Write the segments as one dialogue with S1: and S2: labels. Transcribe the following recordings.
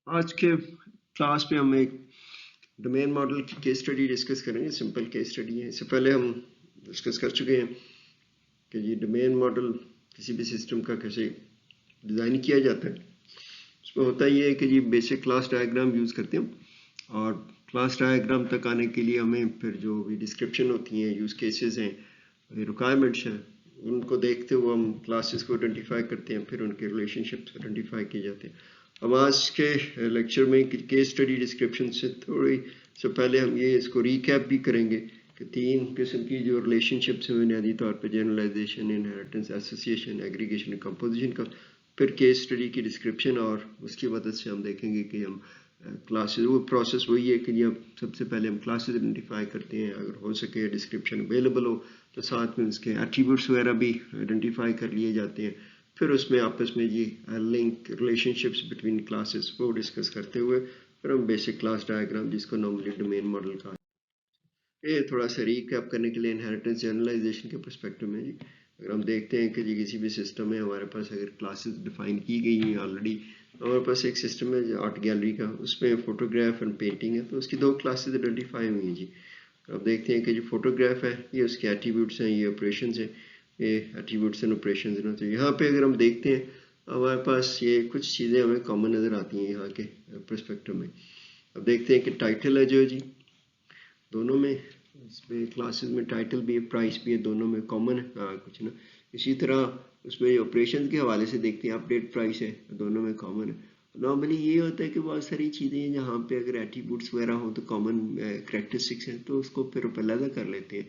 S1: आज के क्लास में हम एक डोमेन मॉडल की केस स्टडी डिस्कस करेंगे। सिंपल केस स्टडी है। इससे पहले हम डिस्कस कर चुके हैं कि ये डोमेन मॉडल किसी भी सिस्टम का कैसे डिज़ाइन किया जाता है। उसमें होता ये है कि जी बेसिक क्लास डायग्राम यूज़ करते हैं और क्लास डायग्राम तक आने के लिए हमें फिर जो भी डिस्क्रिप्शन होती हैं, यूज़ केसेस हैं, रिक्वायरमेंट्स हैं, उनको देखते हुए हम क्लासेस को आइडेंटिफाई करते हैं, फिर उनके रिलेशनशिप्स आइडेंटिफाई किए जाते हैं। अब आज के लेक्चर में केस स्टडी डिस्क्रिप्शन से थोड़ी से पहले हम ये इसको रीकैप भी करेंगे कि तीन किस्म की जो रिलेशनशिप्स हैं बुनियादी तौर पे generalization, inheritance, association, aggregation, composition का, फिर केस स्टडी की डिस्क्रिप्शन, और उसकी मदद से हम देखेंगे कि हम क्लासेस, वो प्रोसेस वही है कि जब सबसे पहले हम क्लासेस आइडेंटिफाई करते हैं, अगर हो सके डिस्क्रिप्शन अवेलेबल हो तो साथ में उसके एट्रीब्यूट्स वगैरह भी आइडेंटिफाई कर लिए जाते हैं। फिर उसमें आपस में जी लिंक रिलेशनशिप्स बिटवीन क्लासेस वो डिस्कस करते हुए फिर हम बेसिक क्लास डायग्राम, जिसको नॉर्मली डोमेन मॉडल का, ये थोड़ा सा रीकैप करने के लिए इनहेरिटेंस जनरलाइजेशन के पर्सपेक्टिव में जी अगर हम देखते हैं कि जी किसी भी सिस्टम में हमारे पास अगर क्लासेस डिफाइन की गई हैं ऑलरेडी, हमारे पास एक सिस्टम है आर्ट गैलरी का, उसमें फोटोग्राफ एंड पेंटिंग है, तो उसकी दो क्लासेस आइडेंटिफाई हुई हैं जी। अब देखते हैं कि जो फोटोग्राफ है ये उसके एट्रीब्यूट्स हैं, ये ऑपरेशन हैं, ये एट्रीब्यूट्स एंड ऑपरेशन हैं। तो यहाँ पे अगर हम देखते हैं हमारे पास ये कुछ चीज़ें हमें कॉमन नज़र आती हैं यहाँ के पर्सपेक्टिव में। अब देखते हैं कि टाइटल है जो जी दोनों में, इसमें क्लासेस में टाइटल भी है, प्राइस भी है, दोनों में कॉमन है कुछ ना। इसी तरह उसमें ऑपरेशन के हवाले से देखते हैं, अपडेट प्राइस है, दोनों में कॉमन है। नॉर्मली ये होता है कि बहुत सारी चीज़ें हैं जहाँ पे अगर एट्रीब्यूट्स वगैरह हो तो कॉमन करेक्टरिस्टिक्स हैं तो उसको फिर अलग कर लेते हैं।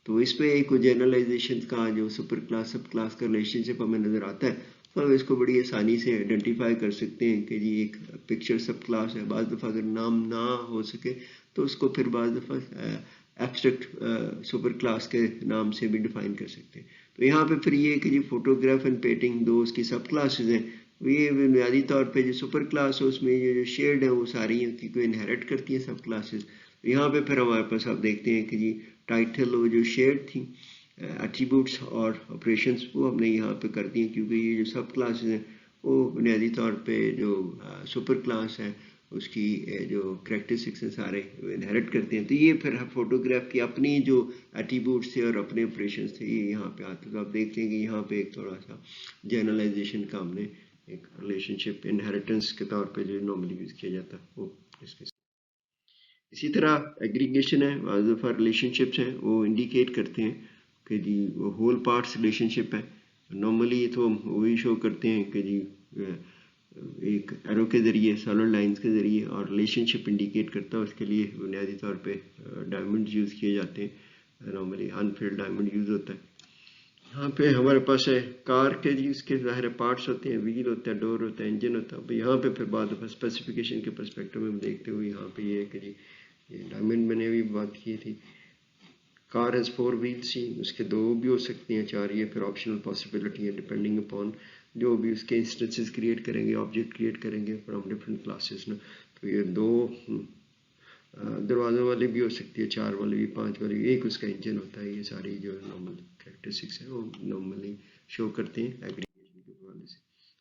S1: तो इसमें एक जनरलाइजेशन का जो सुपर क्लास सब क्लास का रिलेशनशिप हमें नज़र आता है, तो हम इसको बड़ी आसानी से आइडेंटिफाई कर सकते हैं कि जी एक पिक्चर सब क्लास है। बाज़ दफ़ा अगर नाम ना हो सके तो उसको फिर बाज़ दफ़ा एब्स्ट्रैक्ट सुपर क्लास के नाम से भी डिफाइन कर सकते हैं। तो यहाँ पे फिर ये कि जी फोटोग्राफ एंड पेंटिंग दो उसकी सब क्लासेज हैं। ये बुनियादी तौर पे जो सुपर क्लास है उसमें ये जो शेड है वो सारी की कोई इनहेरिट करती है सब क्लासेस। तो यहाँ पे फिर हमारे पास आप देखते हैं कि जी टाइटल वो जो शेड थी, एट्रीब्यूट्स और ऑपरेशंस वो हमने यहाँ पे कर दिए, क्योंकि ये जो सब क्लासेस हैं वो बुनियादी तौर पे जो सुपर क्लास है उसकी जो करेक्टरिस्टिक्स हैं सारे इनहेरिट करते हैं। तो ये फिर फोटोग्राफ की अपनी जो एट्रीब्यूट्स थे और अपने ऑपरेशंस थे ये यहाँ पे आते। तो आप देख लेंगे यहाँ पे एक थोड़ा सा जनरलाइजेशन का हमने एक रिलेशनशिप इनहेरिटेंस के तौर पे जो नॉर्मली यूज़ किया जाता है वो इसके। इसी तरह एग्रीगेशन है, बाज़ दफ़ा रिलेशनशिप्स हैं वो इंडिकेट करते हैं कि जी वो होल पार्ट्स रिलेशनशिप है। नॉर्मली तो हम वही शो करते हैं कि जी एक एरो के ज़रिए, सॉलिड लाइंस के ज़रिए, और रिलेशनशिप इंडिकेट करता है उसके लिए बुनियादी तौर पे डायमंड यूज़ किए जाते हैं। नॉर्मली अनफिल्ड डायमंड यूज़ होता है। यहाँ पे हमारे पास है कार के जी उसके ज़ाहिर पार्ट्स होते हैं, व्हील होता है, डोर होता है, इंजन होता है। यहाँ पे फिर बाद दफ़ा स्पेसिफिकेशन के पर्सपेक्टिव में हम देखते हुए यहाँ पे ये है कि जी ये डायमंड मैंने भी बात की थी। कार हैज़ 4 व्हील्स ही, उसके 2 भी हो सकती हैं, 4, ये फिर ऑप्शनल पॉसिबिलिटी है डिपेंडिंग अपॉन जो भी उसके इंस्टेंसेस क्रिएट करेंगे, ऑब्जेक्ट क्रिएट करेंगे फ्रॉम डिफरेंट क्लासेस ना। तो ये 2 दरवाज़ों वाली भी हो सकती है, 4 वाली भी, 5 वाली भी, एक उसका इंजन होता है। ये सारी जो नॉर्मल कैरेक्टरिस्टिक्स हैं वो नॉर्मली शो करते हैं एग्रीगेशन के हवाले से।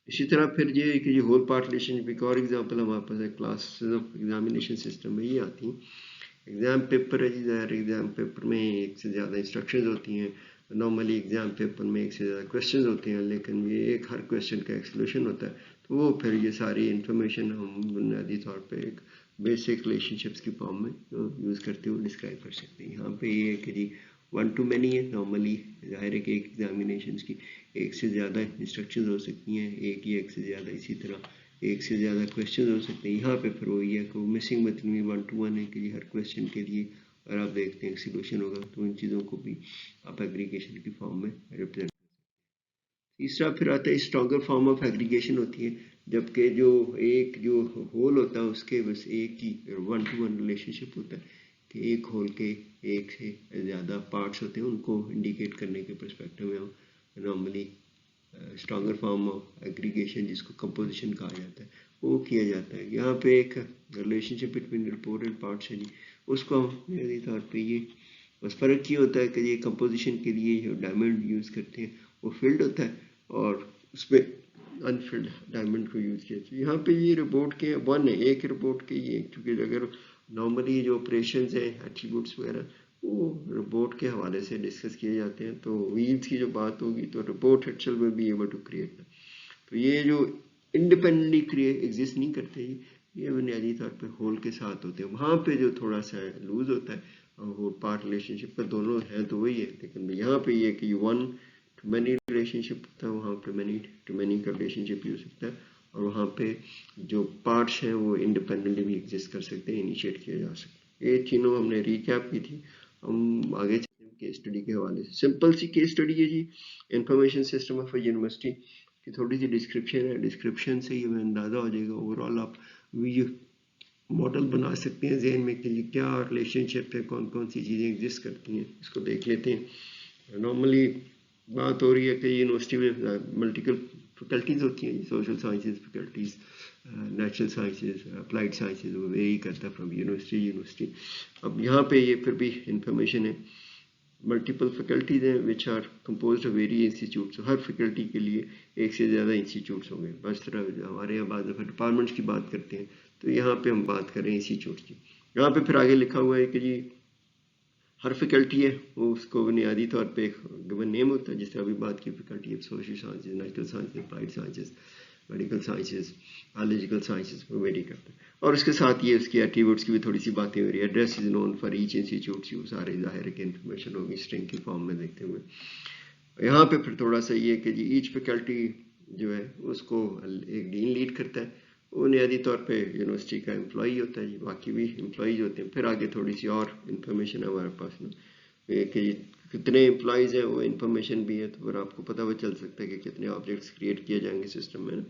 S1: इसी तरह फिर ये कि ये होल पार्ट रिलेशनशिप एक और एग्जांपल हमारे पास है क्लासेस ऑफ एग्जामिनेशन सिस्टम में ये आती हैं। एग्ज़ाम पेपर है जी, ज़ाहिर एग्ज़ाम पेपर में एक से ज़्यादा इंस्ट्रक्शंस होती हैं। नॉर्मली एग्ज़ाम पेपर में एक से ज़्यादा क्वेश्चंस होते हैं, लेकिन ये एक हर क्वेश्चन का एक सॉल्यूशन होता है। तो वो फिर ये सारी इन्फॉर्मेशन हम बुनियादी तौर पे एक बेसिक रिलेशनशिप्स की फॉर्म में यूज़ करते हुए डिस्क्राइब कर सकते हैं। यहाँ पे ये है कि जी 1 to many है। नॉर्मली ज़ाहिर है कि एक एग्जामिनेशन की एक से ज़्यादा इंस्ट्रक्शंस हो सकती हैं, एक से ज़्यादा, इसी तरह एक से ज़्यादा क्वेश्चन हो सकते हैं। यहाँ पे फिर वही है कि मिसिंग मेथड में 1 to 1 है कि हर क्वेश्चन के लिए अगर आप देखते हैं सोल्यूशन होगा, तो इन चीज़ों को भी आप एग्रीगेशन की फॉर्म में रिप्रेजेंट। तीसरा फिर आता है स्ट्रॉन्गर फॉर्म ऑफ एग्रीगेशन होती है, जबकि जो एक जो होल होता है उसके बस एक ही 1 to 1 रिलेशनशिप होता है कि एक होल के एक से ज़्यादा पार्ट्स होते हैं, उनको इंडिकेट करने के पर्सपेक्टिव में हम normally stronger form of aggregation, जिसको कंपोजिशन कहा जाता है, वो किया जाता है। यहाँ पे एक रिलेशनशिप बिटवीन रिपोर्टेड पार्ट्स है जी, उसको हम बुनियादी तौर पे ये बस फ़र्क ये होता है कि ये कंपोजिशन के लिए जो डायमंड यूज़ करते हैं वो फील्ड होता है, और उसमें अनफिल्ड डायमंड को यूज़ किया। तो यहाँ पे ये रोबोट के 1 है, एक रोबोट के ये, क्योंकि अगर नॉर्मली जो ऑपरेशन हैं एट्रीब्यूट्स वगैरह वो रोबोट के हवाले से डिस्कस किए जाते हैं, तो व्हील्स की जो बात होगी तो robot itself will be able to create. तो ये जो इंडिपेंडेंटली क्रिएट एग्जिस्ट नहीं करते, ये बुनियादी तौर पे होल के साथ होते हैं। वहाँ पे जो थोड़ा सा लूज होता है वो पार्ट रिलेशनशिप पर दोनों हैं तो वही है, लेकिन यहाँ पे ये कि 1 to many रिलेशनशिप होता है, वहाँ पे many to many का रिलेशनशिप यूज सकता है, और वहाँ पे जो पार्ट्स हैं वो इंडिपेंडेंटली भी एग्जिस्ट कर सकते हैं, इनिशिएट किया जा सकता है। ये तीनों हमने रिकैप की थी। हम आगे चलते हैं केस स्टडी के हवाले से। सिंपल सी केस स्टडी है जी, इंफॉर्मेशन सिस्टम ऑफ यूनिवर्सिटी की थोड़ी सी डिस्क्रिप्शन है, डिस्क्रिप्शन से ही हमें अंदाजा हो जाएगा। ओवरऑल आप ये मॉडल बना सकते हैं जहन में कि क्या रिलेशनशिप है, कौन कौन सी चीज़ें एग्जिस्ट करती हैं, इसको देख लेते हैं। नॉर्मली बात हो रही है कि यूनिवर्सिटी में मल्टीपल फैकल्टीज़ होती हैं, social sciences faculties, natural sciences, applied sciences, वो वेरी करता है फ्रॉम यूनिवर्सिटी। अब यहाँ पे ये फिर भी इंफॉर्मेशन है, मल्टीपल फैकल्टीज हैं which are composed of very institutes. हर फैकल्टी के लिए एक से ज़्यादा इंस्टीट्यूट्स होंगे। बस तरह हमारे यहाँ बाद दफ़ा डिपार्टमेंट्स की बात करते हैं, तो यहाँ पे हम बात करें इंस्टीट्यूट्स की। यहाँ पे फिर आगे लिखा हुआ है कि जी हर फैकल्टी है वो उसको बुनियादी तौर पे एक गिवन नेम होता है, जिस तरह अभी बात की faculty of social sciences, natural sciences, applied sciences, medical sciences, biological sciences, वो वेरी करता है। और उसके साथ ये उसकी एट्रीब्यूट्स की भी थोड़ी सी बातें हो रही है। Address is known for each institute, वो सारे ज़ाहिर की इन्फॉर्मेशन होगी स्ट्रिंग की फॉर्म में देखते हुए। यहाँ पे फिर थोड़ा सा ये कि जी ईच फैकल्टी जो है उसको एक डीन लीड करता है, वो बुनियादी तौर पे यूनिवर्सिटी का एम्प्लॉई होता है जी, बाकी भी एम्प्लॉईज होते हैं। फिर आगे थोड़ी सी और इन्फॉर्मेशन है हमारे पास में कि कितने एम्प्लॉईज हैं, वो इन्फॉर्मेशन भी है, तो फिर आपको पता वो चल सकता है कि कितने ऑब्जेक्ट्स क्रिएट किए जाएंगे सिस्टम में।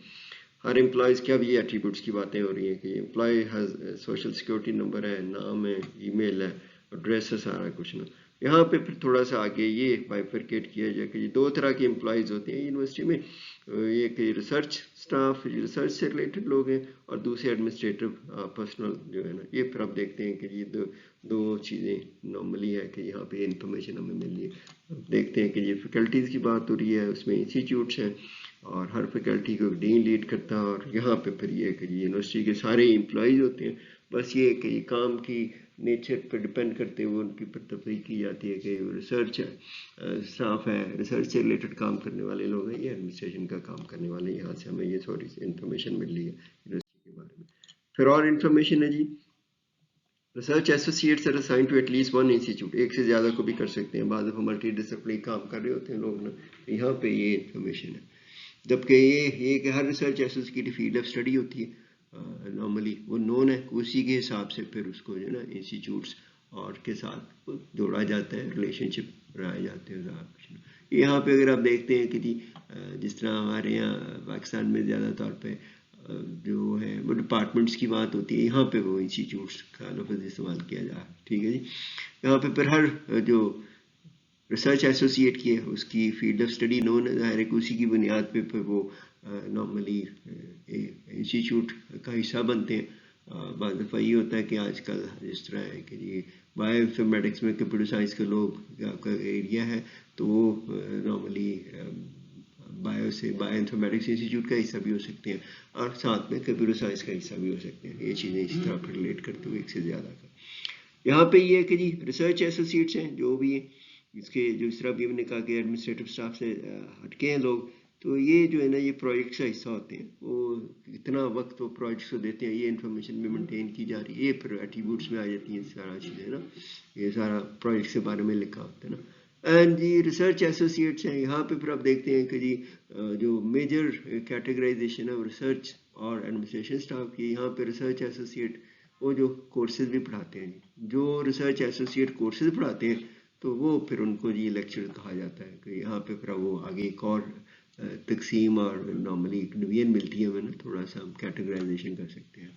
S1: हर एम्प्लॉयज़ क्या भी एट्रीब्यूट्स की बातें हो रही हैं कि employ has social security number है, नाम है, ईमेल है, एड्रेस है, सारा कुछ ना। यहाँ पे फिर थोड़ा सा आगे ये बाइफरकेट किया जाए कि 2 तरह के एम्प्लॉयज़ होते हैं यूनिवर्सिटी में, ये कि रिसर्च स्टाफ, रिसर्च से रिलेटेड लोग हैं, और दूसरे एडमिनिस्ट्रेटिव पर्सनल जो है ना। ये फिर आप देखते हैं कि ये दो चीज़ें नॉर्मली है कि यहाँ पे इंफॉर्मेशन हमें मिल रही है। देखते हैं कि ये फैकल्टीज़ की बात हो रही है, उसमें इंस्टीट्यूट्स हैं और हर फैकल्टी को डीन लीड करता है, और यहाँ पे फिर ये कि यूनिवर्सिटी के सारे एम्प्लॉयज़ होते हैं। बस ये कि काम की नेचर पर डिपेंड करते हुए उनकी तफरीक की जाती है कि रिसर्च स्टाफ है, रिसर्च से रिलेटेड काम करने वाले लोग हैं, या एडमिनिस्ट्रेशन का काम करने वाले। यहाँ से हमें ये थोड़ी सी इन्फॉर्मेशन मिल रही है यूनिवर्सिटी के बारे में। फिर और इन्फॉर्मेशन है जी, research associates are assigned to at least 1 institute, एक से ज़्यादा को भी कर सकते हैं, बाद में मल्टी डिसिप्लिनरी काम कर रहे होते हैं लोग ना। यहाँ पे ये इन्फॉर्मेशन है। जबकि ये कि हर रिसर्च एसोसिएट की फील्ड ऑफ स्टडी होती है नॉर्मली, वो नोन है, उसी के हिसाब से फिर उसको जो है ना इंस्टीट्यूट्स और के साथ जोड़ा जाता है, रिलेशनशिप बनाए जाते हैं ज़्यादा कुछ। यहाँ पे अगर आप देखते हैं कि जी जिस तरह हमारे यहाँ पाकिस्तान में ज़्यादा तौर पे जो है वो डिपार्टमेंट्स की बात होती है, यहाँ पे वो इंस्टीट्यूट्स का लफ्ज़ इस्तेमाल किया जा रहा है। ठीक है जी। यहाँ पे फिर हर जो रिसर्च एसोसिएट की है उसकी फील्ड ऑफ स्टडी नोन है, ज़ाहिर है कि उसी की बुनियाद पे फिर वो नॉर्मली इंस्टीट्यूट का हिस्सा बनते हैं। बाद दफ़ा ये होता है कि आजकल जिस तरह है कि ये बायो इंफॉर्मेटिक्स में कंप्यूटर साइंस के लोग आपका एरिया है, तो वो नॉर्मली बायो इंफॉर्मेटिक्स इंस्टीट्यूट का हिस्सा भी हो सकते हैं, और साथ में कंप्यूटर साइंस का हिस्सा भी हो सकते हैं। ये चीज़ें इस तरह पर रिलेट करते हुए एक से ज़्यादा का। यहाँ पे ये है कि जी रिसर्च एसोसिएट्स हैं जो भी इसके, जो इस तरह भी हमने कहा कि एडमिनिस्ट्रेटिव स्टाफ से हटके हैं लोग, तो ये जो है ना ये प्रोजेक्ट्स का हिस्सा होते हैं। वो कितना वक्त वो प्रोजेक्ट्स को देते हैं, ये इन्फॉर्मेशन भी मेंटेन की जा रही है। ये फिर एट्रीब्यूट्स में आ जाती हैं सारा चीज़ें ना, ये सारा प्रोजेक्ट के बारे में लिखा होता है ना। एंड जी रिसर्च एसोसिएट्स हैं, यहाँ पे फिर आप देखते हैं कि जी जो मेजर कैटेगराइजेशन है रिसर्च और एडमिनिस्ट्रेशन स्टाफ की, यहाँ पे रिसर्च एसोसिएट वो जो कोर्सेज भी पढ़ाते हैं जी, जो रिसर्च एसोसिएट कोर्सेज पढ़ाते हैं तो वो फिर उनको जी लेक्चर कहा जाता है कि यहाँ पे फिर वो आगे एक और तकसीम और नॉर्मली एक डिवीजन मिलती है, हमें थोड़ा सा हम कैटेगराइजेशन कर सकते हैं।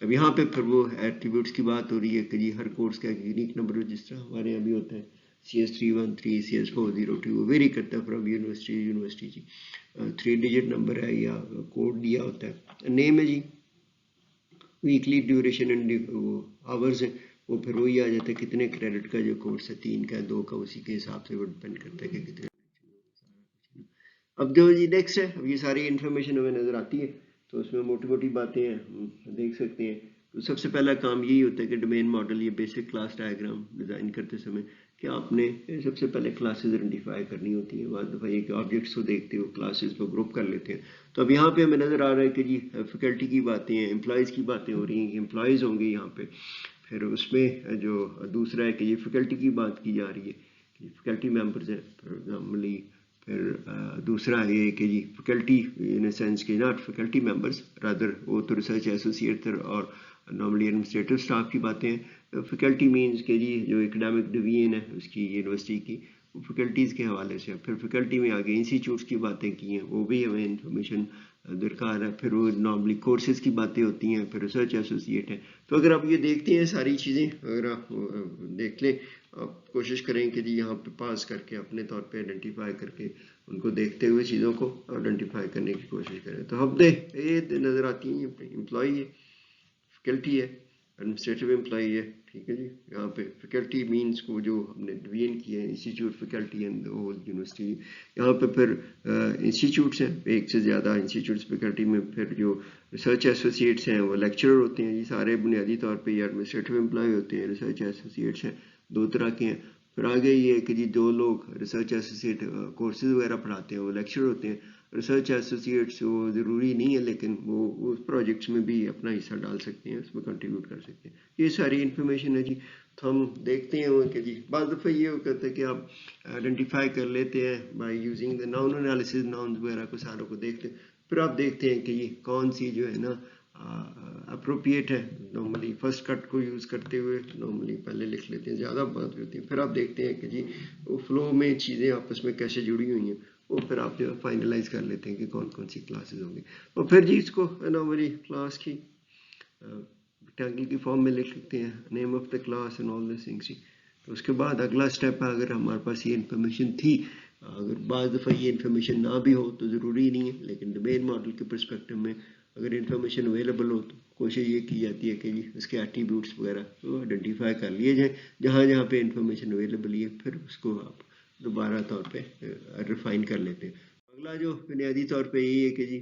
S1: अब यहाँ पे फिर वो एट्रीब्यूट्स की बात हो रही है कि जी हर कोर्स का एक यूनिक नंबर हो, जिस तरह हमारे यहाँ भी होता है CS313, CS402, वो वेरी करता है फ्रॉम यूनिवर्सिटी जी। 3 डिजिट नंबर है या कोड दिया होता है। नेम है जी, वीकली ड्यूरेशन एंड वो आवर्स है, वो फिर वही आ जाता है कितने क्रेडिट का जो कोर्स है, 3 का 2 का, उसी के हिसाब से वो डिपेंड करता है कि कितने। अब जो जी नेक्स्ट है, अब ये सारी इन्फॉर्मेशन हमें नज़र आती है, तो उसमें मोटी मोटी बातें हैं, हम देख सकते हैं। तो सबसे पहला काम यही होता है कि डोमेन मॉडल, ये बेसिक क्लास डायग्राम डिज़ाइन करते समय कि आपने सबसे पहले क्लासेस आइडेंटिफाई करनी होती है। बाद दफ़ा ये कि ऑब्जेक्ट्स को देखते हो, क्लासेस को ग्रुप कर लेते हैं। तो अब यहाँ पे हमें नज़र आ रहा है कि जी फैकल्टी की बातें हैं, एम्प्लॉयज़ की बातें हो रही हैं कि एम्प्लॉयज़ होंगे यहाँ पे। फिर उसमें जो दूसरा है कि ये फैकल्टी की बात की जा रही है कि फैकल्टी मेंबर्स हैं नॉर्मली। फिर दूसरा ये कि जी फैकल्टी इन सेंस कि नॉट फैकल्टी मेंबर्स, रादर वो तो रिसर्च एसोसिएट और नॉर्मली एडमिनिस्ट्रेटिव स्टाफ की बातें हैं। फैकल्टी मीन्स के जी जो एकेडमिक डिवीजन है उसकी यूनिवर्सिटी की, वो फैकल्टीज़ के हवाले से। फिर फैकल्टी में आगे इंस्टीट्यूट्स की बातें की हैं, वो भी हमें इंफॉर्मेशन दरकार है। फिर वो नॉर्मली कोर्सेज़ की बातें होती हैं, फिर रिसर्च एसोसिएट है। तो अगर आप ये देखते हैं सारी चीज़ें, अगर आप देख लें, आप कोशिश करें कि जी यहाँ पे पास करके अपने तौर पे आइडेंटिफाई करके उनको देखते हुए चीज़ों को आइडेंटिफाई करने की कोशिश करें। तो हफ्ते ये नज़र आती हैं, एम्प्लॉई है, फैकल्टी है, एडमिनिस्ट्रेटिव एम्प्लॉई है, ठीक है जी। यहाँ पे फैकल्टी मीन्स को जो हमने डिवीजन किए हैं, institute faculty and whole university. यहाँ पे फिर इंस्टीट्यूट्स हैं, एक से ज़्यादा इंस्टीट्यूट्स फैकल्टी में। फिर जो रिसर्च एसोसिएट्स हैं वो लेक्चरर होते हैं जी, सारे बुनियादी तौर पे ये एडमिनिस्ट्रेटिव एम्प्लॉय होते हैं। रिसर्च एसोसिएट्स हैं, दो तरह के हैं। फिर आगे ये है कि जी दो लोग रिसर्च एसोसिएट कोर्सेज वगैरह पढ़ाते हैं, वो लेक्चरर होते हैं। रिसर्च एसोसिएट्स वो ज़रूरी नहीं है, लेकिन वो उस प्रोजेक्ट्स में भी अपना हिस्सा डाल सकते हैं, उसमें कंट्रीब्यूट कर सकते हैं। ये सारी इन्फॉर्मेशन है जी। तो हम देखते हैं कि जी बाद दफ़ा ये होता है कि आप आइडेंटिफाई कर लेते हैं by using the noun analysis, noun वगैरह को सारों को देखते हैं। फिर आप देखते हैं कि ये कौन सी जो है ना अप्रोप्रिएट है। नॉर्मली फर्स्ट कट को यूज़ करते हुए नॉर्मली पहले लिख लेते हैं, ज़्यादा बात होती है। फिर आप देखते हैं कि जी वो फ्लो में चीज़ें आपस में कैसे जुड़ी हुई हैं, वो फिर आप जो फाइनलाइज कर लेते हैं कि कौन कौन सी क्लासेस होंगी। और फिर जी इसको नॉर्मली क्लास की टैगल की फॉर्म में लिख लेते हैं, name of the class and all this things. तो उसके बाद अगला स्टेप है, अगर हमारे पास ये इन्फॉर्मेशन थी, अगर बाज़ दफ़ा ये इन्फॉर्मेशन ना भी हो तो ज़रूरी नहीं है, लेकिन डोमेन मॉडल के परस्पेक्टिव में अगर इन्फॉर्मेशन अवेलेबल हो तो कोशिश ये की जाती है कि जी उसके एट्रीब्यूट्स वगैरह तो आइडेंटिफाई कर लिए जाए जहाँ जहाँ पे इन्फॉर्मेशन अवेलेबल है, फिर उसको आप दोबारा तौर पे रिफाइन कर लेते हैं। अगला जो बुनियादी तौर पे यही है कि जी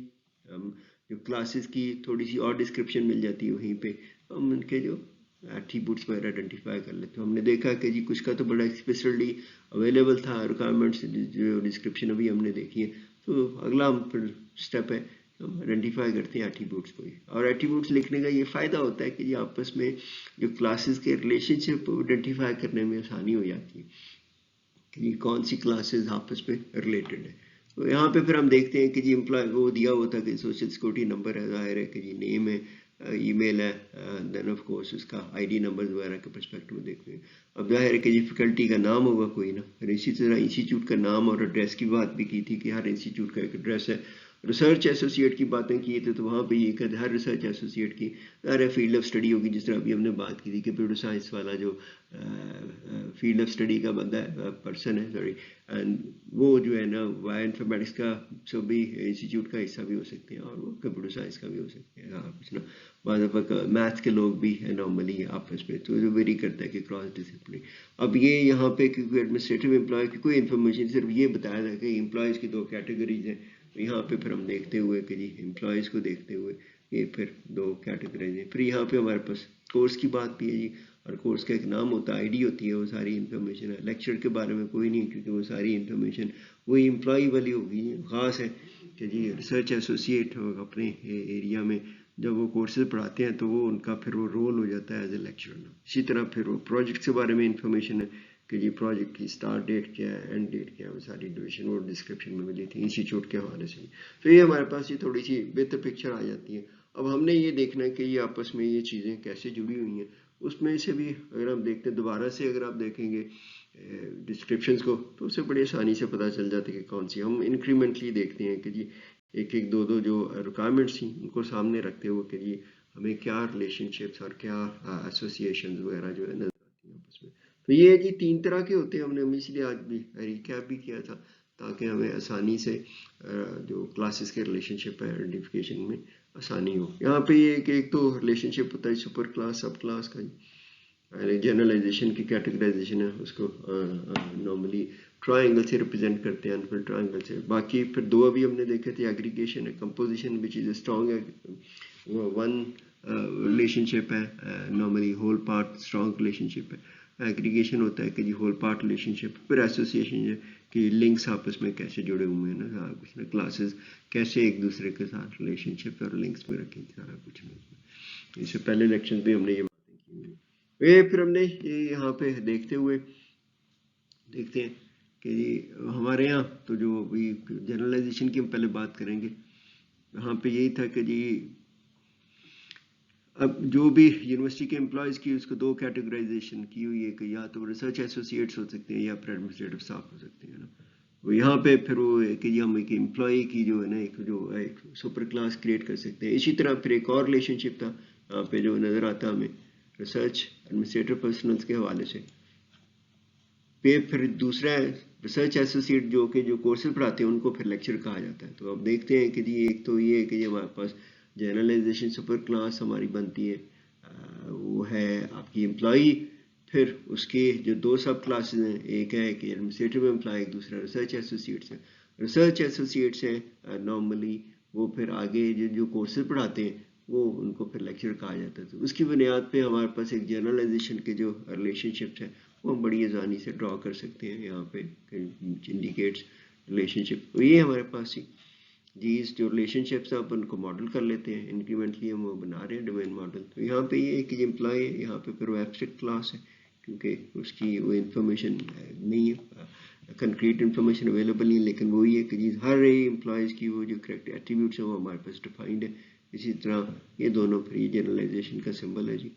S1: हम जो क्लासेस की थोड़ी सी और डिस्क्रिप्शन मिल जाती है, वहीं पे हम उनके जो एट्रीब्यूट्स वगैरह आइडेंटिफाई कर लेते हैं। हमने देखा कि जी कुछ का तो बड़ा एक्सप्लिसिटली अवेलेबल था, रिक्वायरमेंट्स जो डिस्क्रिप्शन अभी हमने देखी है। तो अगला हम फिर स्टेप है, हम आइडेंटिफाई करते हैं एट्रीब्यूट्स को ही। और एट्रीब्यूट्स लिखने का ये फ़ायदा होता है कि जी आपस में जो क्लासेस के रिलेशनशिप आइडेंटिफाई करने में आसानी हो जाती है कि जी कौन सी क्लासेस आपस में रिलेटेड है। तो यहाँ पे फिर हम देखते हैं कि जी एम्प्लॉय वो दिया होता है कि सोशल सिक्योरिटी नंबर है, जाहिर है कि जी नेम है, ईमेल है, देन ऑफ कोर्स उसका आईडी नंबर वगैरह के पर्सपेक्टिव में देखते हैं। अब जाहिर है कि जी फैकल्टी का नाम होगा कोई ना, फिर इसी तरह इंस्टीट्यूट का नाम और एड्रेस की बात भी की थी कि हर इंस्टीट्यूट का एक एड्रेस है। रिसर्च एसोसिएट की बातें की थी तो वहाँ पे ये कहते हर रिसर्च एसोसिएट की हर फील्ड ऑफ स्टडी होगी, जिस तरह अभी हमने बात की थी कंप्यूटर साइंस वाला जो फील्ड ऑफ स्टडी का बंदा है, पर्सन है सॉरी, एंड वो जो है ना बायो इन्फॉर्मेटिक्स का सब भी इंस्टीट्यूट का हिस्सा भी हो सकते हैं और वो कंप्यूटर साइंस का भी हो सकते हैं। हाँ कुछ ना बाद मैथ्स के लोग भी है नॉर्मली आपस में, तो जो वेरी करता है कि क्रॉस डिसिप्लिन। अब ये यहाँ पे क्योंकि एडमिनिस्ट्रेटिव एम्प्लॉय की कोई इन्फॉर्मेशन सिर्फ ये बताया था कि एम्प्लॉयज़ की दो कैटेगरीज हैं। तो यहाँ पे फिर हम देखते हुए कि जी एम्प्लॉयज़ को देखते हुए ये फिर दो कैटेगरीज हैं। फिर यहाँ पे हमारे पास कोर्स की बात भी है जी, और कोर्स का एक नाम होता है, आईडी होती है, वो सारी इन्फॉर्मेशन है। लेक्चर के बारे में कोई नहीं, क्योंकि वो सारी इन्फॉर्मेशन वही एम्प्लॉई वाली होगी। ख़ास है कि जी रिसर्च एसोसिएट अपने एरिया में जब वो कोर्सेज पढ़ाते हैं तो वो उनका फिर वो रोल हो जाता है एज ए लेक्चरर। इसी तरह फिर वो प्रोजेक्ट के बारे में इंफॉर्मेशन है कि जी प्रोजेक्ट की स्टार्ट डेट क्या है, एंड डेट क्या है, वो सारी डिविजन और डिस्क्रिप्शन में मिली थी इंस्टीट्यूट के हवाले से। तो ये हमारे पास ये थोड़ी सी बेहतर पिक्चर आ जाती है। अब हमने ये देखना है कि ये आपस में ये चीज़ें कैसे जुड़ी हुई हैं। उसमें से भी अगर हम देखते हैं दोबारा से, अगर आप देखेंगे डिस्क्रिप्शंस को, तो उससे बड़ी आसानी से पता चल जाता है कि कौन सी। हम इंक्रीमेंटली देखते हैं कि जी एक एक दो दो जो रिक्वायरमेंट्स थी उनको सामने रखते हुए कि जी हमें क्या रिलेशनशिप्स और क्या एसोसिएशन वगैरह जो है नजर आती हैं आपस में। तो ये जी तीन तरह के होते हैं, हमने इसलिए आज भी रिकैप भी किया था ताकि हमें आसानी से जो क्लासेस के रिलेशनशिप है आइडेंटिफिकेशन में आसानी हो। यहाँ पे ये कि एक तो रिलेशनशिप होता है सुपर क्लास सब क्लास का, जनरलाइजेशन की कैटेगराइजेशन है, उसको नॉर्मली ट्रायंगल से रिप्रेजेंट करते हैं, अनफिल्ड ट्रायंगल से। बाकी फिर दो अभी हमने देखे थे, एग्रीगेशन है, composition which is strong one relationship है, normally whole part strong relationship है। एग्रीगेशन होता है कि जी होल पार्ट रिलेशनशिप। फिर एसोसिएशन है कि लिंक्स आपस में कैसे जुड़े हुए हैं ना, सारा कुछ ना, क्लासेस कैसे एक दूसरे के साथ रिलेशनशिप और लिंक्स में रखें, सारा कुछ ना। इससे पहले लेक्शन में हमने ये बातें की। ये फिर हमने ये यहाँ पे देखते हुए देखते हैं कि जी हमारे यहाँ तो जो अभी जनरलाइजेशन की हम पहले बात करेंगे, यहाँ पे यही था कि जी अब जो भी यूनिवर्सिटी के एम्प्लॉयज़ की उसको दो कैटेगराइजेशन की हुई है कि या तो रिसर्च एसोसिएट्स हो सकते हैं या फिर एडमिनिस्ट्रेटिव स्टाफ हो सकते हैं ना। वो यहाँ पे फिर वो है कि हम एक एम्प्लॉय की जो है ना एक सुपर क्लास क्रिएट कर सकते हैं। इसी तरह फिर एक और रिलेशनशिप था यहाँ पे जो नज़र आता हमें रिसर्च एडमिनिस्ट्रेटिव पर्सनल्स के हवाले से। फिर दूसरा रिसर्च एसोसिएट जो कोर्सेज पढ़ाते हैं उनको फिर लेक्चर कहा जाता है। तो अब देखते हैं कि जी एक तो ये है कि हमारे पास जनरलाइजेशन सुपर क्लास हमारी बनती है, वो है आपकी एम्प्लॉई। फिर उसके जो दो सब क्लासेस हैं, एक है कि एडमिनिस्ट्रेटिव एम्प्लॉय, एक दूसरा रिसर्च एसोसिएट्स है। रिसर्च एसोसिएट्स हैं नॉर्मली वो फिर आगे जो कोर्सेज पढ़ाते हैं वो उनको फिर लेक्चर कहा जाता है। तो उसकी बुनियाद पे हमारे पास एक जनरलाइजेशन के जो रिलेशनशिप्स हैं वो हम बड़ी आसानी से ड्रॉ कर सकते हैं। यहाँ पे इंडिकेट्स रिलेशनशिप, तो ये हमारे पास ही जी जो रिलेशनशिप्स आप उनको मॉडल कर लेते हैं। इंक्रीमेंटली हम वो बना रहे हैं डोमेन मॉडल। तो यहाँ पे ये कि एम्प्लॉय है, यहाँ पे फिर वो एब्स्ट्रैक्ट क्लास है क्योंकि उसकी वो इंफॉर्मेशन नहीं है, कंक्रीट इंफॉर्मेशन अवेलेबल नहीं है, लेकिन वही है कि जी हर एम्प्लॉयज़ की वो जो करेक्ट एट्रीब्यूट्स हैं वो हमारे पास डिफाइंड है। इसी तरह ये दोनों फिर ये जनरलाइजेशन का सिंबल है जी।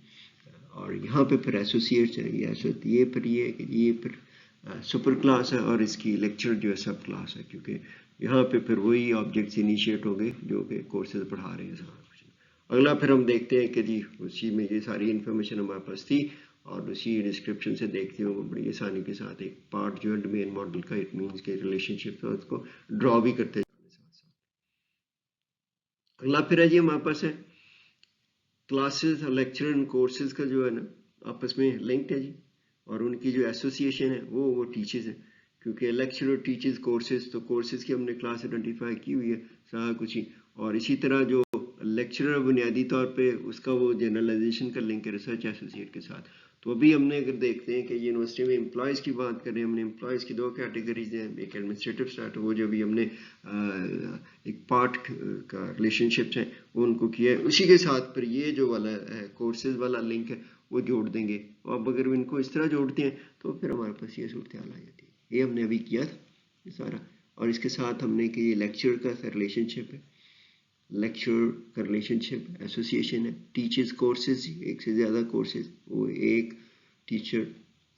S1: और यहाँ पे फिर एसोसिएट्स है, ये फिर ये कि ये फिर सुपर क्लास है और इसकी लेक्चर जो है सब क्लास है, क्योंकि यहाँ पे फिर वही ऑब्जेक्ट्स इनिशिएट हो गए जो कि कोर्सेज पढ़ा रहे हैं सारा कुछ। अगला फिर हम देखते हैं कि जी उसी में ये सारी इन्फॉर्मेशन हमारे पास थी और उसी डिस्क्रिप्शन से देखते हुए बड़ी आसानी के साथ एक पार्ट जो है डोमेन मॉडल का, इट मीन्स के रिलेशनशिप है उसको ड्रॉ भी करते हैं साथ साथ। अगला फिर है जी हमारे पास है क्लासेस, लेक्चर एंड कोर्सेज का जो है ना आपस में लिंक्ड है जी, और उनकी जो एसोसिएशन है वो टीचर्स है, क्योंकि लेक्चर और टीचर्स कोर्सेज, तो कोर्सेज की हमने क्लास आइडेंटिफाई की हुई है सारा कुछ ही। और इसी तरह जो लेक्चरर बुनियादी तौर पे उसका वो जनरलाइजेशन का लिंक है रिसर्च एसोसिएट के साथ। तो अभी हमने अगर देखते हैं कि यूनिवर्सिटी में एम्प्लॉयज़ की बात करें, हमने एम्प्लॉयज़ की दो कैटेगरीज हैं, एक एडमिनिस्ट्रेटिव स्टाफ, वो जो भी हमने एक पार्ट का रिलेशनशिप्स हैं वो उनको किया है। उसी के साथ फिर ये जो वाला कोर्सेज वाला लिंक है वो जोड़ देंगे। अब अगर इनको इस तरह जोड़ते हैं तो फिर हमारे पास ये सूरत हाल आ जाती है। ये हमने अभी किया था ये सारा, और इसके साथ हमने कि ये लेक्चर का रिलेशनशिप है, लेक्चर का रिलेशनशिप एसोसिएशन है, टीचर्स कोर्सेज एक से ज़्यादा कोर्सेज, वो एक टीचर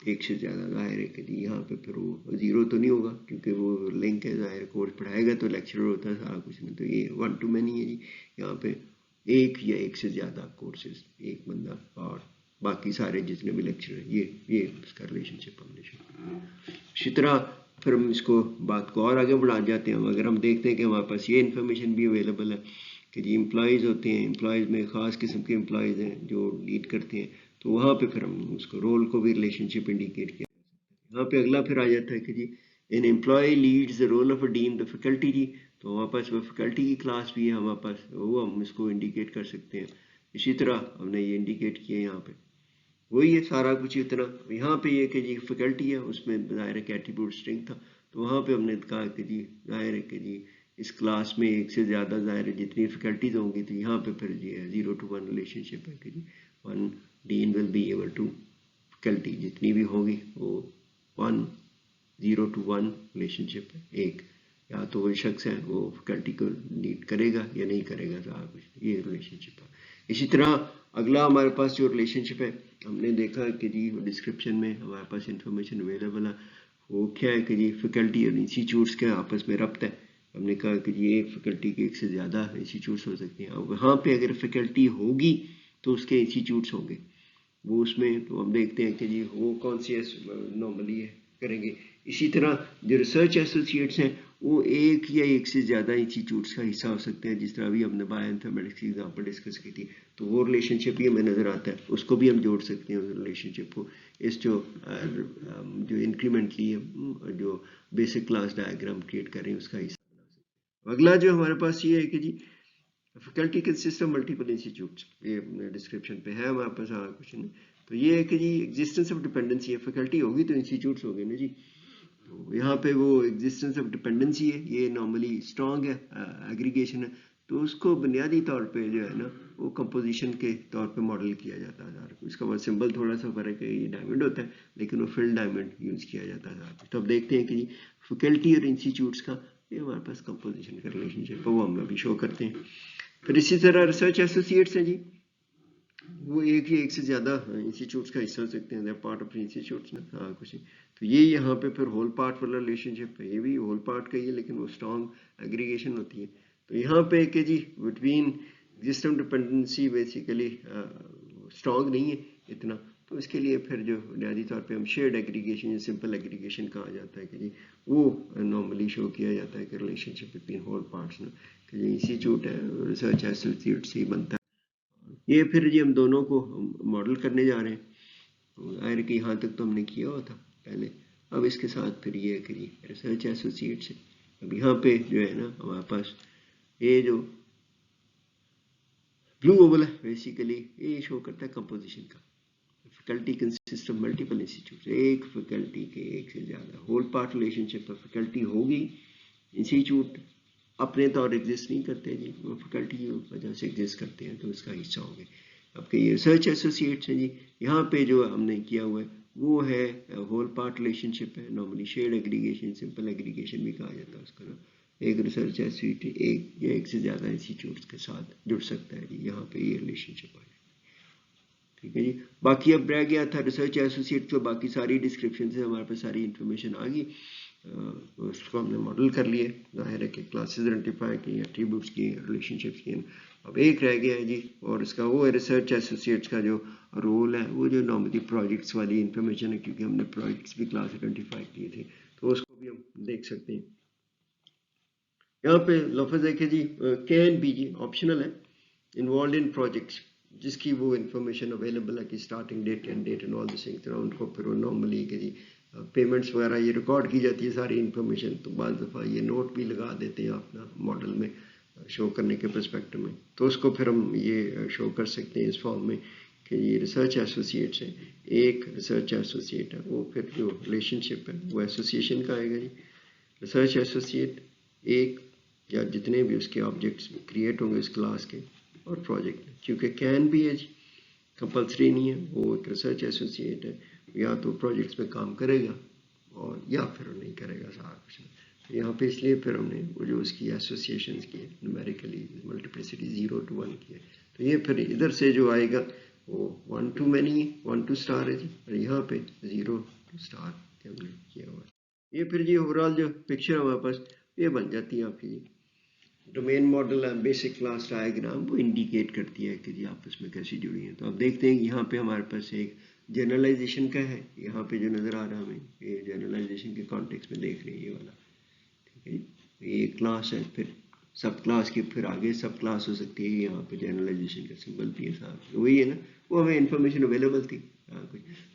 S1: एक से ज़्यादा, जाहिर है कि यहाँ पे फिर वो ज़ीरो तो नहीं होगा क्योंकि वो लिंक है, जाहिर कोर्स पढ़ाएगा तो लेक्चरर होता है सारा कुछ नहीं, तो ये 1 to many है जी। यहाँ पे एक या एक से ज़्यादा कोर्सेज, एक बंदा और बाकी सारे जितने भी लेक्चर हैं, ये इसका रिलेशनशिप हमने शुरू। इसी तरह फिर हम इसको बात को और आगे बढ़ा जाते हैं। अगर हम देखते हैं कि हमारे पास ये इन्फॉर्मेशन भी अवेलेबल है कि जी एम्प्लॉयज़ होते हैं, एम्प्लॉयज़ में ख़ास किस्म के एम्प्लॉयज़ हैं जो लीड करते हैं, तो वहाँ पे फिर हम उसको रोल को भी रिलेशनशिप इंडिकेट किया। यहाँ पे अगला फिर आ जाता है कि जी an employ leads the role of a dean the faculty जी, तो हमारे पास वो फैकल्टी की क्लास भी है हमारे पास, वो हम इसको इंडिकेट कर सकते हैं। इसी तरह हमने ये इंडिकेट किया यहाँ पे, वही है सारा कुछ इतना। यहाँ पे ये कि जी फैकल्टी है, उसमें ज़ाहिर है कि एट्रीब्यूट स्ट्रिंग था, तो वहाँ पे हमने कहा कि जी ज़ाहिर है कि जी इस क्लास में एक से ज़्यादा ज़ाहिर है जितनी फैकल्टीज होंगी, तो यहाँ पे फिर जी 0 to 1 रिलेशनशिप है कि जी 1 dean will be able to, faculty जितनी भी होगी वो 0 to 1 रिलेशनशिप है, एक या तो वो शख्स है वो फैकल्टी को लीड करेगा या नहीं करेगा सारा कुछ, ये रिलेशनशिप है। इसी तरह अगला हमारे पास जो रिलेशनशिप है हमने देखा कि जी डिस्क्रिप्शन में हमारे पास इंफॉर्मेशन अवेलेबल है, वो क्या है कि जी फैकल्टी और इंस्टीट्यूट्स के आपस में रब्त है। हमने कहा कि जी एक फैकल्टी के एक से ज़्यादा इंस्टीट्यूट्स हो सकते हैं, और वहाँ पे अगर फैकल्टी होगी तो उसके इंस्टीट्यूट्स होंगे वो उसमें, तो हम देखते हैं कि जी वो कौन सी नॉर्मली करेंगे। इसी तरह जो रिसर्च एसोसिएट्स हैं وہ ایک یا ایک سے زیادہ انسٹیٹیوٹس کا حصہ ہو سکتے ہیں. جس طرح ابھی ہم نے بایو انفارمیٹکس کی ایگزامپل ڈسکس کی تھی, تو وہ ریلیشن شپ بھی ہمیں نظر آتا ہے, اس کو بھی ہم جوڑ سکتے ہیں اس ریلیشن شپ کو اس جو انکریمنٹلی جو بیسک کلاس ڈائیگرام کریٹ کر رہے ہیں اس کا حصہ بنا سکتے ہیں. اگلا جو ہمارے پاس یہ ہے کہ جی faculty consist of multiple institutes, یہ ڈسکرپشن پہ ہے ہمارے پاس کچھ نہیں. تو یہ ہے کہ جی ایگزسٹنس آف ڈپینڈنسی ہے, فیکلٹی ہوگی تو انسٹیٹیوٹس ہو گئے نا جی. تو یہاں پہ وہ ایگزسٹنس آف ڈپینڈنسی ہے, یہ نارملی اسٹرانگ ہے ایگریگیشن ہے, تو اس کو بنیادی طور پہ جو ہے نا وہ کمپوزیشن کے طور پہ ماڈل کیا جاتا ہے. اس کا سمبل تھوڑا سا فرق ہے, یہ ڈائمنڈ ہوتا ہے لیکن وہ فل ڈائمنڈ یوز کیا جاتا ہے. تو اب دیکھتے ہیں کہ فیکلٹی اور انسٹیٹیوٹس کا یہ ہمارے پاس کمپوزیشن کا ریلیشن شپ ہے, وہ ہم ابھی شو کرتے ہیں. پھر اسی طرح ریسرچ ایسوسیٹس ہیں جی, وہ ایک ہی ایک سے زیادہ انسٹیٹیوٹس کا حصہ ہو سکتے ہیں, پارٹ آف انسٹیٹیوٹس میں کچھ. تو یہ یہاں پہ پھر ہول پارٹ والا ریلیشن شپ ہے, یہ بھی ہول پارٹ کا ہی ہے لیکن وہ اسٹرانگ ایگریگیشن ہوتی ہے. تو یہاں پہ کہ جی between existent dependency basically strong نہیں ہے اتنا, تو اس کے لیے پھر جو بنیادی طور پہ ہم شیئرڈ ایگریگیشن یا سمپل ایگریگیشن کہا جاتا ہے کہ جی وہ نارملی شو کیا جاتا ہے کہ ریلیشن شپ بٹوین ہول پارٹس میں کہ جی انسٹیٹیوٹ ہے ریسرچ ایسوسیٹ سے ہی بنتا ہے. یہ پھر جی ہم دونوں کو ماڈل کرنے جا رہے ہیں, ظاہر کہ یہاں تک تو ہم نے کیا ہوا تھا پہلے. اب اس کے ساتھ پھر یہ ہے کہ جی ریسرچ ایسوسیٹس ہے. اب یہاں پہ جو ہے نا ہمارے پاس یہ جو بلو اوول ہے بیسیکلی یہ شو کرتا ہے کمپوزیشن کا. Faculty consist of multiple institute, ایک فیکلٹی کے ایک سے زیادہ ہول پارٹ ریلیشن شپ پر فیکلٹی ہوگی, انسٹیٹیوٹ اپنے طور ایگزسٹ نہیں کرتے جی, وہ فیکلٹی کی وجہ سے ایگزسٹ کرتے ہیں تو اس کا حصہ ہو گئے. اب کہ یہ ریسرچ ایسوسیٹس ہیں جی, یہاں پہ جو ہم نے کیا ہوا ہے وہ ہے ہول پارٹ ریلیشن شپ ہے, normally shared aggregation simple aggregation بھی کہا جاتا ہے اس کا نا. ایک ریسرچ ایسوسیٹ ایک یا ایک سے زیادہ انسٹیٹیوٹس کے ساتھ جڑ سکتا ہے جی, یہاں پہ یہ ریلیشن شپ آ جائے. ٹھیک ہے جی, باقی اب رہ گیا تھا ریسرچ ایسوسیٹ, تو باقی ساری ڈسکرپشن سے ہمارے پاس ساری انفارمیشن آ گئی, اس کو ہم نے ماڈل کر لیے, ظاہر ہے کہ کلاسز آئیڈینٹیفائی کی, ایٹریبیوٹس کی, ریلیشن شپس کی. اب ایک رہ گیا ہے جی, اور اس کا وہ ہے ریسرچ ایسوسیٹس کا جو رول ہے وہ جو نارملی پروجیکٹس والی انفارمیشن ہے, کیونکہ ہم نے پروجیکٹس بھی کلاس آئیڈینٹیفائی کیے تھے تو اس کو بھی ہم دیکھ سکتے ہیں. یہاں پہ لفظ ہے کہ جی کین بی جی آپشنل ہے, انوالوڈ ان پروجیکٹس جس کی وہ انفارمیشن اویلیبل ہے کہ starting date end date and all this things, ان کو پھر وہ نارملی کہ جی پیمنٹس وغیرہ یہ ریکارڈ کی جاتی ہے ساری انفارمیشن. تو بعض دفعہ یہ نوٹ بھی لگا دیتے ہیں اپنا ماڈل میں شو کرنے کے پرسپیکٹو میں, تو اس کو پھر ہم یہ شو کر سکتے ہیں اس فارم میں کہ یہ ریسرچ ایسوسیٹس ہے. ایک ریسرچ ایسوسیٹ ہے, وہ پھر جو ریلیشن شپ ہے وہ ایسوسیشن کا آئے گا جی. ریسرچ ایسوسیٹ ایک یا جتنے بھی اس کے آبجیکٹس کریٹ ہوں گے اس کلاس کے اور پروجیکٹ, کیونکہ کین بھی ہے جی کمپلسری نہیں ہے, وہ ایک ریسرچ ایسوسیٹ ہے, یا تو پروجیکٹس میں کام کرے گا اور یا پھر نہیں کرے گا سارا کچھ. یہاں پہ اس لیے پھر ہم نے وہ جو اس کی ایسوسیشنس کی نومیریکلی ملٹیپلیسٹی 0 to 1 کی ہے, تو یہ پھر ادھر سے جو آئے گا وہ 1 to many 1 to star ہے جی, اور یہاں پہ 0 to star ہم نے کیا ہوا ہے. یہ پھر جی اوور آل جو پکچر ہمارے پاس یہ بن جاتی ہے آپ کی. ڈومین ماڈل ہے, بیسک کلاس ڈائیگرام وہ انڈیکیٹ کرتی ہے کہ جی آپس میں کیسی جڑی ہیں. تو اب دیکھتے ہیں یہاں پہ ہمارے پاس ایک جنرلائزیشن کا ہے, یہاں پہ جو نظر آ رہا ہمیں یہ جنرلائزیشن کے کانٹیکس میں دیکھ رہے ہیں یہ والا. ٹھیک ہے جی, یہ کلاس ہے, پھر سب کلاس کی پھر آگے سب کلاس ہو سکتی ہے. یہاں پہ جنرلائزیشن کا سمبل بھی ہے صاحب, وہی ہے نا, وہ ہمیں انفارمیشن اویلیبل تھی.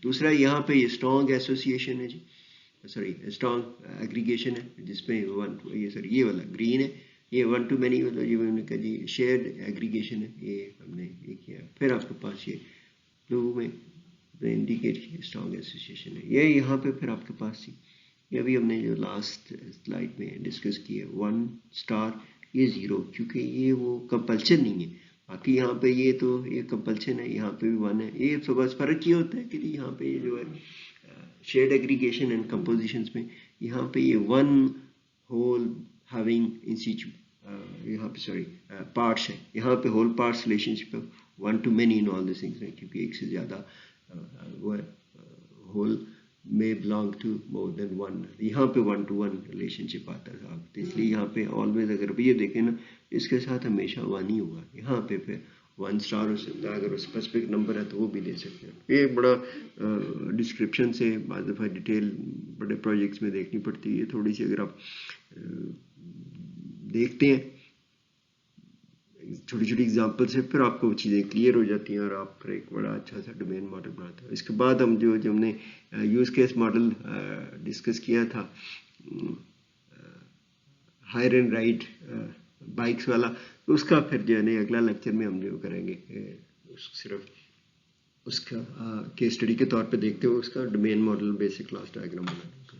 S1: دوسرا یہاں پہ یہ اسٹرانگ ایسوسیشن ہے جی, سوری اسٹرانگ ایگریگیشن ہے جس میں یہ والا گرین ہے, یہ 1 to many مطلب یہ میں نے کہا جی شیئرڈ ایگریگیشن ہے, یہ ہم نے یہ کیا. پھر آپ کے پاس یہ بلو میں انڈیکیٹ کیا اسٹرانگ ایسوسیشن ہے, یہ یہاں پہ پھر آپ کے پاس تھی. یہ ابھی ہم نے جو لاسٹ سلائڈ میں ڈسکس کیا 1 star یہ 0, کیونکہ یہ وہ کمپلشن نہیں ہے. باقی یہاں پہ یہ تو یہ کمپلشن ہے, یہاں پہ بھی 1 ہے. یہ تو بس فرق یہ ہوتا ہے کہ یہاں پہ یہ جو ہے شیئرڈ ایگریگیشن اینڈ کمپوزیشنس میں یہاں پہ یہ 1 whole having institute یہاں پہ سوری پارٹس ہے, یہاں پہ whole parts relation ship 1 to many in all these things ہیں, کیونکہ ایک سے زیادہ وہ whole may belong to more than one. یہاں پہ 1 to 1 ریلیشن شپ آتا ہے صاحب, تو اس لیے یہاں پہ آلویز اگر بھی یہ دیکھیں نا اس کے ساتھ ہمیشہ 1 ہی ہوگا. یہاں پہ پھر 1 star ہو سکتا ہے, اگر اسپیسیفک نمبر ہے تو وہ بھی دے سکتے ہیں. یہ بڑا ڈسکرپشن سے بعض دفعہ ڈیٹیل بڑے پروجیکٹس میں دیکھنی پڑتی ہے, تھوڑی سی اگر آپ دیکھتے ہیں چھوٹی چھوٹی ایگزامپل سے، پھر آپ کو وہ چیزیں کلیئر ہو جاتی ہیں اور آپ پھر ایک بڑا اچھا سا ڈومین ماڈل بناتے ہیں. اس کے بعد ہم ہم نے یوز کیس ماڈل ڈسکس کیا تھا ہائر اینڈ رائڈ بائکس والا، اس کا پھر جو ہے نا اگلا لیکچر میں ہم جو کریں گے صرف اس کا کیس اسٹڈی کے طور پہ دیکھتے ہوئے اس کا domain model basic class diagram بنانے کا.